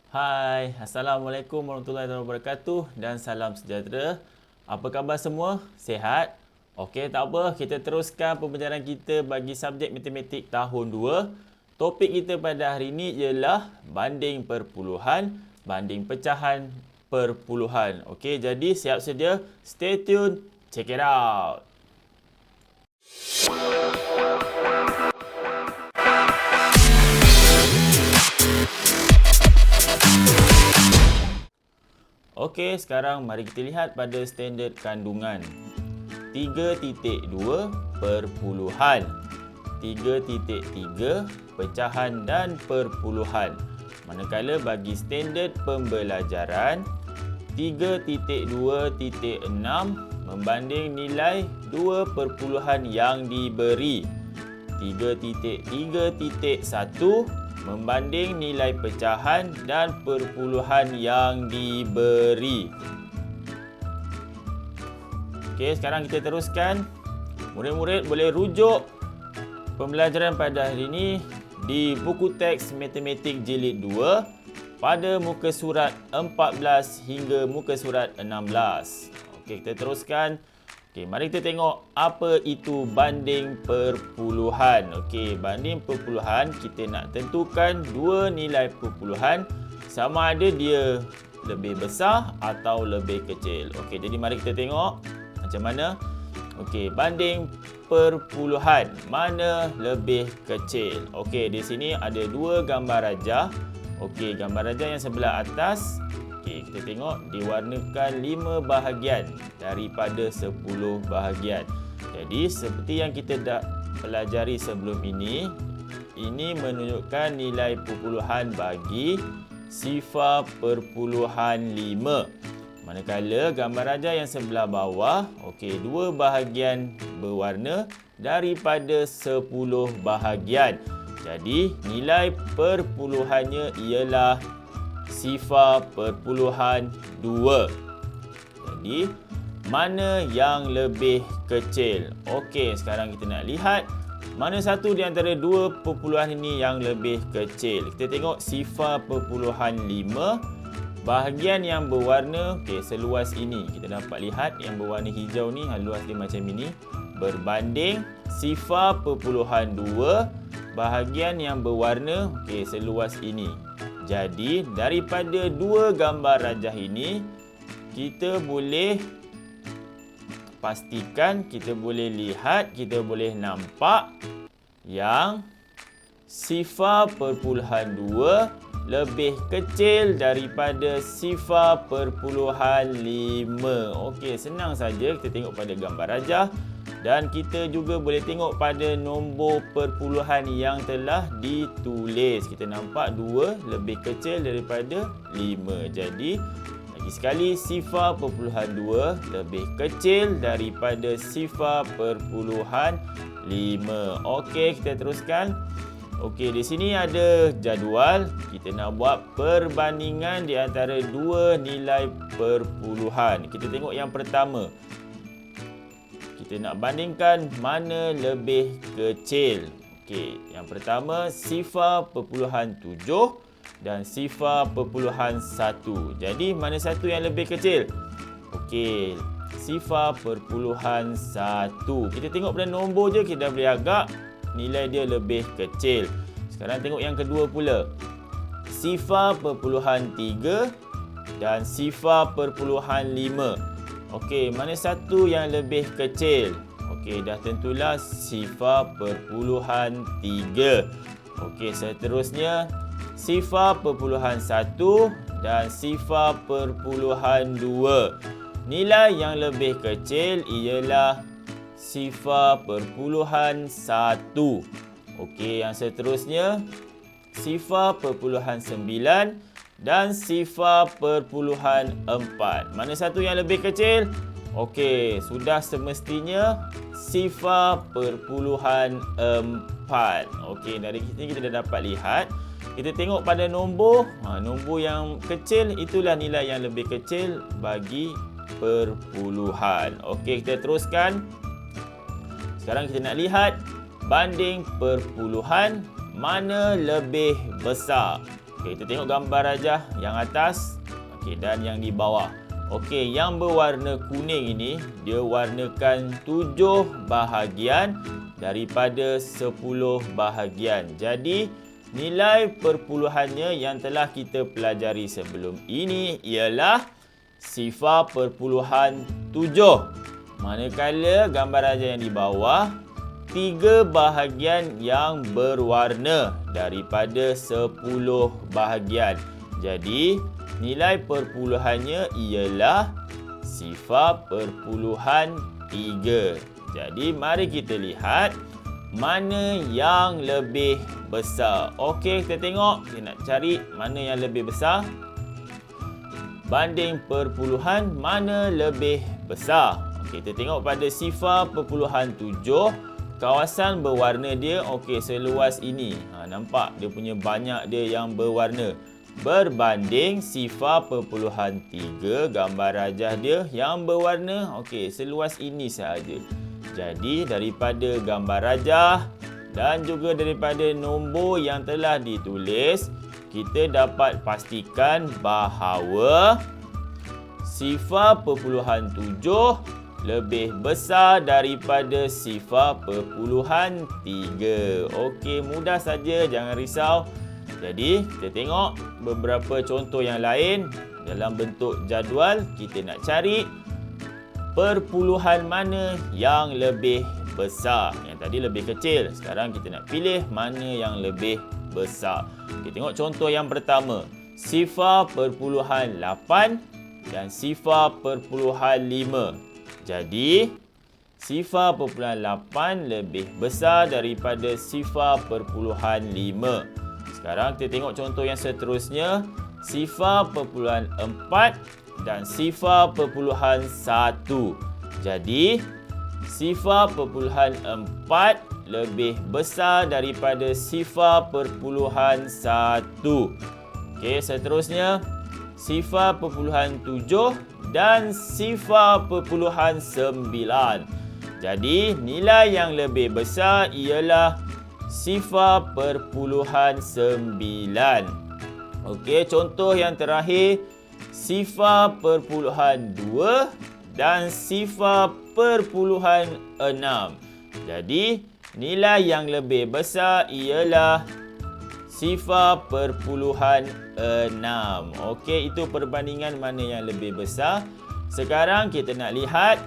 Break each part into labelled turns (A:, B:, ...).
A: Hai, Assalamualaikum warahmatullahi wabarakatuh dan salam sejahtera. Apa khabar semua? Sihat? Okey, tak apa. Kita teruskan pembelajaran kita bagi subjek matematik tahun 2. Topik kita pada hari ini ialah banding perpuluhan, banding pecahan perpuluhan. Okey, jadi siap sedia? Stay tune. Check it out. Okey, sekarang mari kita lihat pada standard kandungan. 3.2 perpuluhan, 3.3 pecahan dan perpuluhan. Manakala bagi standard pembelajaran 3.2.6 membanding nilai 2 perpuluhan yang diberi. 3.3.1 membanding nilai pecahan dan perpuluhan yang diberi. Okey, sekarang kita teruskan. Murid-murid boleh rujuk pembelajaran pada hari ini di buku teks matematik jilid 2 pada muka surat 14 hingga muka surat 16. Okey, kita teruskan. Okey, mari kita tengok apa itu banding perpuluhan. Okey, banding perpuluhan kita nak tentukan dua nilai perpuluhan sama ada dia lebih besar atau lebih kecil. Okey, jadi mari kita tengok macam mana. Okey, banding perpuluhan mana lebih kecil. Okey, di sini ada dua gambar rajah. Okey, gambar rajah yang sebelah atas. Okey, kita tengok diwarnakan 5 bahagian daripada 10 bahagian. Jadi seperti yang kita dah pelajari sebelum ini menunjukkan nilai perpuluhan bagi sifar perpuluhan 5. Manakala gambar rajah yang sebelah bawah, okey, 2 bahagian berwarna daripada 10 bahagian. Jadi nilai perpuluhannya ialah sifar perpuluhan 2. Jadi mana yang lebih kecil? Okey, sekarang kita nak lihat mana satu di antara dua perpuluhan ini yang lebih kecil. Kita tengok sifar perpuluhan 5. Bahagian yang berwarna, okey, seluas ini. Kita dapat lihat yang berwarna hijau ni, luas dia macam ini. Berbanding sifar perpuluhan 2, bahagian yang berwarna, okey, seluas ini. Jadi, daripada dua gambar rajah ini, kita boleh pastikan, kita boleh lihat, kita boleh nampak yang sifar perpuluhan 2 lebih kecil daripada sifar perpuluhan 5. Okey, senang saja kita tengok pada gambar rajah. Dan kita juga boleh tengok pada nombor perpuluhan yang telah ditulis. Kita nampak 2 lebih kecil daripada 5. Jadi, lagi sekali sifar perpuluhan 2 lebih kecil daripada sifar perpuluhan 5. Okey, kita teruskan. Okey, di sini ada jadual. Kita nak buat perbandingan di antara dua nilai perpuluhan. Kita tengok yang pertama. Kita nak bandingkan mana lebih kecil. Okey, yang pertama sifar perpuluhan 7 dan sifar perpuluhan 1. Jadi mana satu yang lebih kecil? Okey, sifar perpuluhan 1. Kita tengok pada nombor je kita dah boleh agak nilai dia lebih kecil. Sekarang tengok yang kedua pula. Sifar perpuluhan 3 dan sifar perpuluhan 5. Okey, mana satu yang lebih kecil? Okey, dah tentulah sifar perpuluhan 3. Okey, seterusnya sifar perpuluhan 1 dan sifar perpuluhan 2. Nilai yang lebih kecil ialah sifar perpuluhan 1. Okey, yang seterusnya sifar perpuluhan 9 dan sifar perpuluhan 4. Mana satu yang lebih kecil? Okey, sudah semestinya sifar perpuluhan 4. Okey, dari sini kita dah dapat lihat. Kita tengok pada nombor. Nombor yang kecil itulah nilai yang lebih kecil bagi perpuluhan. Okey, kita teruskan. Sekarang kita nak lihat banding perpuluhan mana lebih besar. Okey, kita tengok gambar rajah yang atas, okey, dan yang di bawah. Okey, yang berwarna kuning ini dia warnakan 7 bahagian daripada 10 bahagian. Jadi nilai perpuluhannya yang telah kita pelajari sebelum ini ialah 0.7. Manakala gambar rajah yang di bawah 3 bahagian yang berwarna daripada 10 bahagian. Jadi nilai perpuluhannya ialah 0.3. Jadi mari kita lihat mana yang lebih besar. Okey, kita tengok, kita nak cari mana yang lebih besar. Banding perpuluhan, mana lebih besar. Okey, kita tengok pada 0.7. Kawasan berwarna dia okey seluas ini. Nampak dia punya banyak dia yang berwarna. Berbanding 0.3 gambar rajah dia yang berwarna okey seluas ini sahaja. Jadi daripada gambar rajah dan juga daripada nombor yang telah ditulis, kita dapat pastikan bahawa 0.7 lebih besar daripada 0.3. Okey, mudah saja, jangan risau. Jadi, kita tengok beberapa contoh yang lain dalam bentuk jadual. Kita nak cari perpuluhan mana yang lebih besar. Yang tadi lebih kecil. Sekarang kita nak pilih mana yang lebih besar. Kita tengok contoh yang pertama. 0.8 dan 0.5. Jadi 0.8 lebih besar daripada 0.5. Sekarang kita tengok contoh yang seterusnya. 0.4 dan 0.1. Jadi 0.4 lebih besar daripada 0.1. Okey, seterusnya 0.7 dan 0.9. Jadi nilai yang lebih besar ialah 0.9. Okey, contoh yang terakhir 0.2 dan 0.6. Jadi nilai yang lebih besar ialah 0.6. Okey, itu perbandingan mana yang lebih besar. Sekarang kita nak lihat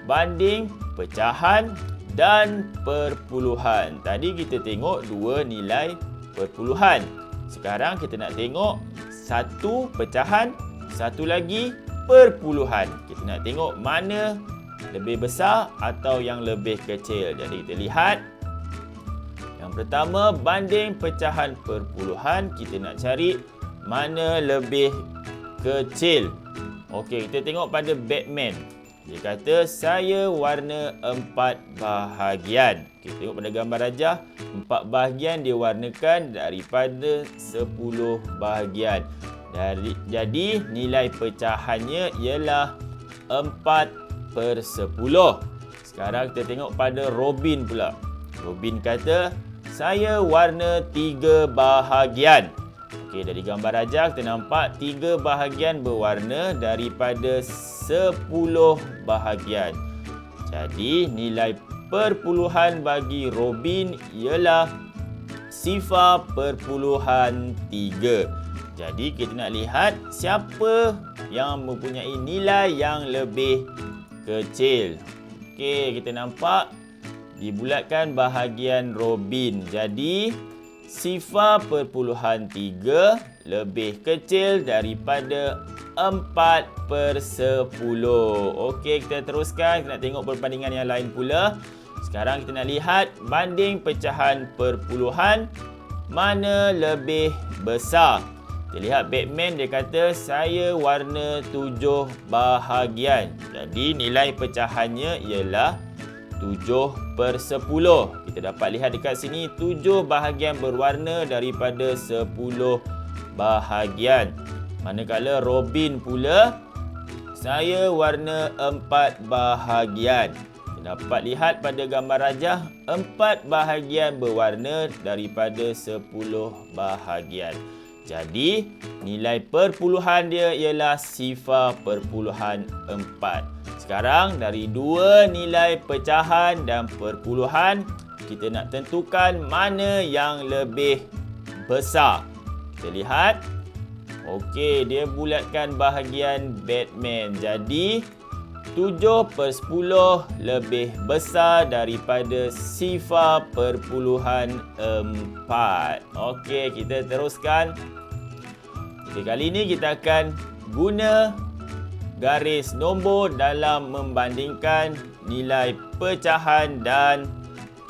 A: banding pecahan dan perpuluhan. Tadi kita tengok dua nilai perpuluhan. Sekarang kita nak tengok satu pecahan, satu lagi perpuluhan. Kita nak tengok mana lebih besar atau yang lebih kecil. Jadi kita lihat. Yang pertama, banding pecahan perpuluhan. Kita nak cari mana lebih kecil. Okey, kita tengok pada Batman. Dia kata, saya warna 4 bahagian. Kita tengok pada gambar rajah, 4 bahagian dia warnakan daripada 10 bahagian. Jadi, nilai pecahannya ialah 4/10. Sekarang kita tengok pada Robin pula. Robin kata, saya warna 3 bahagian. Okey, dari gambar rajah kita nampak 3 bahagian berwarna daripada 10 bahagian. Jadi nilai perpuluhan bagi Robin ialah 0.3. Jadi kita nak lihat siapa yang mempunyai nilai yang lebih kecil. Okey, kita nampak dibulatkan bahagian Robin. Jadi 0.3 lebih kecil daripada 4/10. Okey, kita teruskan. Kita nak tengok perbandingan yang lain pula. Sekarang kita nak lihat banding pecahan perpuluhan mana lebih besar. Kita lihat Batman, dia kata saya warna 7 bahagian. Jadi nilai pecahannya ialah 7/10. Kita dapat lihat dekat sini 7 bahagian berwarna daripada 10 bahagian. Manakala Robin pula, saya warna 4 bahagian. Kita dapat lihat pada gambar rajah 4 bahagian berwarna daripada 10 bahagian. Jadi, nilai perpuluhan dia ialah 0.4. Sekarang, dari dua nilai pecahan dan perpuluhan, kita nak tentukan mana yang lebih besar. Kita lihat. Okey, dia bulatkan bahagian Batman. Jadi, 7/10 lebih besar daripada 0.4. Okey, kita teruskan. Jadi, kali ini kita akan guna garis nombor dalam membandingkan nilai pecahan dan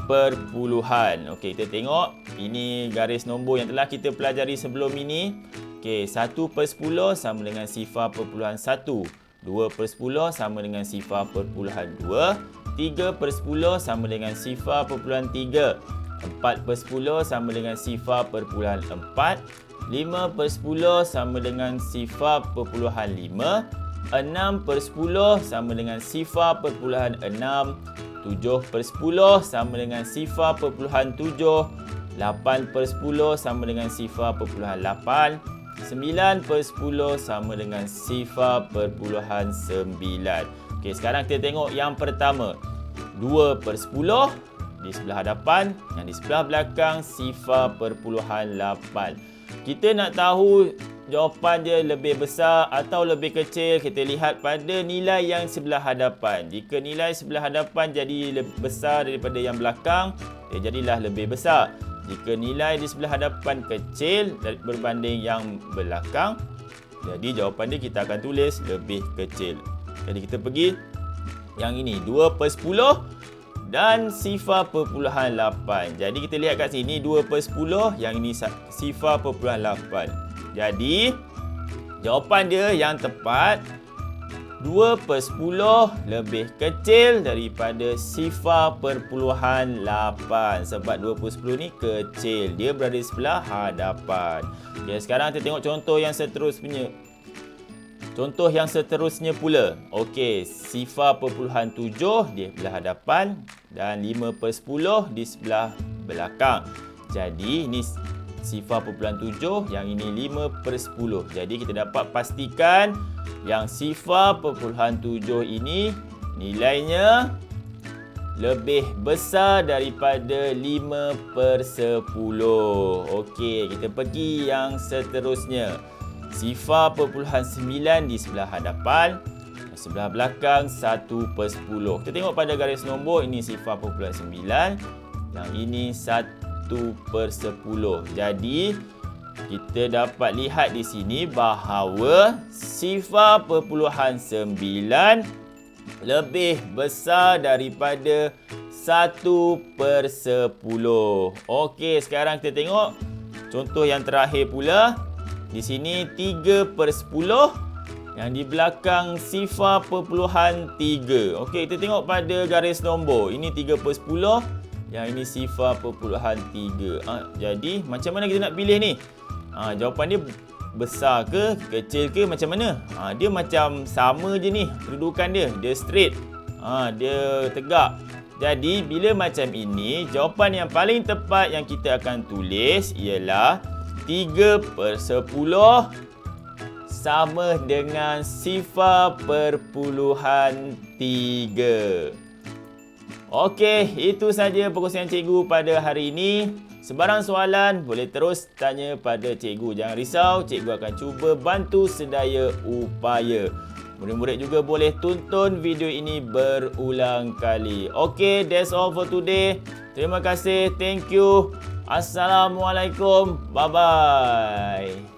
A: perpuluhan. Okey, kita tengok. Ini garis nombor yang telah kita pelajari sebelum ini. Okey, 1/10 sama dengan 0.1. 2/10 sama dengan 0.2. 3/10 sama dengan 0.3. 4/10 sama dengan 0.4. 5/10 sama dengan 0.5. 6/10 sama dengan 0.6. 7/10 sama dengan 0.7. 8/10 sama dengan 0.8. 9/10 sama dengan 0.9. Okey, sekarang kita tengok yang pertama. 2/10 di sebelah hadapan, yang di sebelah belakang 0.8. Kita nak tahu jawapan dia lebih besar atau lebih kecil, kita lihat pada nilai yang sebelah hadapan. Jika nilai sebelah hadapan jadi lebih besar daripada yang belakang, dia jadilah lebih besar. Jika nilai di sebelah hadapan kecil berbanding yang belakang, jadi jawapan dia kita akan tulis lebih kecil. Jadi kita pergi yang ini 2/10 dan 0.8. Jadi kita lihat kat sini 2/10, yang ini 0.8. Jadi jawapan dia yang tepat 2/10 lebih kecil daripada 0.8. Sebab 2/10 ni kecil. Dia berada di sebelah hadapan. Okay, sekarang kita tengok contoh yang seterusnya. Contoh yang seterusnya pula. Okey, 0.7 di sebelah hadapan dan 5/10 di sebelah belakang. Jadi ini 0.7, yang ini 5/10. Jadi kita dapat pastikan yang 0.7 ini nilainya lebih besar daripada 5/10. Okey, kita pergi yang seterusnya. 0.9 di sebelah hadapan, sebelah belakang 1/10. Kita tengok pada garis nombor, ini 0.9, yang ini 1/10. Jadi kita dapat lihat di sini bahawa 0.9 lebih besar daripada 1/10. Okey, sekarang kita tengok contoh yang terakhir pula. Di sini 3/10, yang di belakang 0.3. Okey, kita tengok pada garis nombor. Ini 3/10, yang ini 0.3. Jadi macam mana kita nak pilih ni? Jawapan dia besar ke, kecil ke, macam mana? Dia macam sama je ni kedudukan dia. Dia straight. Dia tegak. Jadi bila macam ini, jawapan yang paling tepat yang kita akan tulis ialah 3/10 sama dengan 0.3. Okey, itu saja perkongsian cikgu pada hari ini. Sebarang soalan boleh terus tanya pada cikgu. Jangan risau, cikgu akan cuba bantu sedaya upaya. Murid-murid juga boleh tonton video ini berulang kali. Okey, that's all for today. Terima kasih, thank you. Assalamualaikum, bye-bye.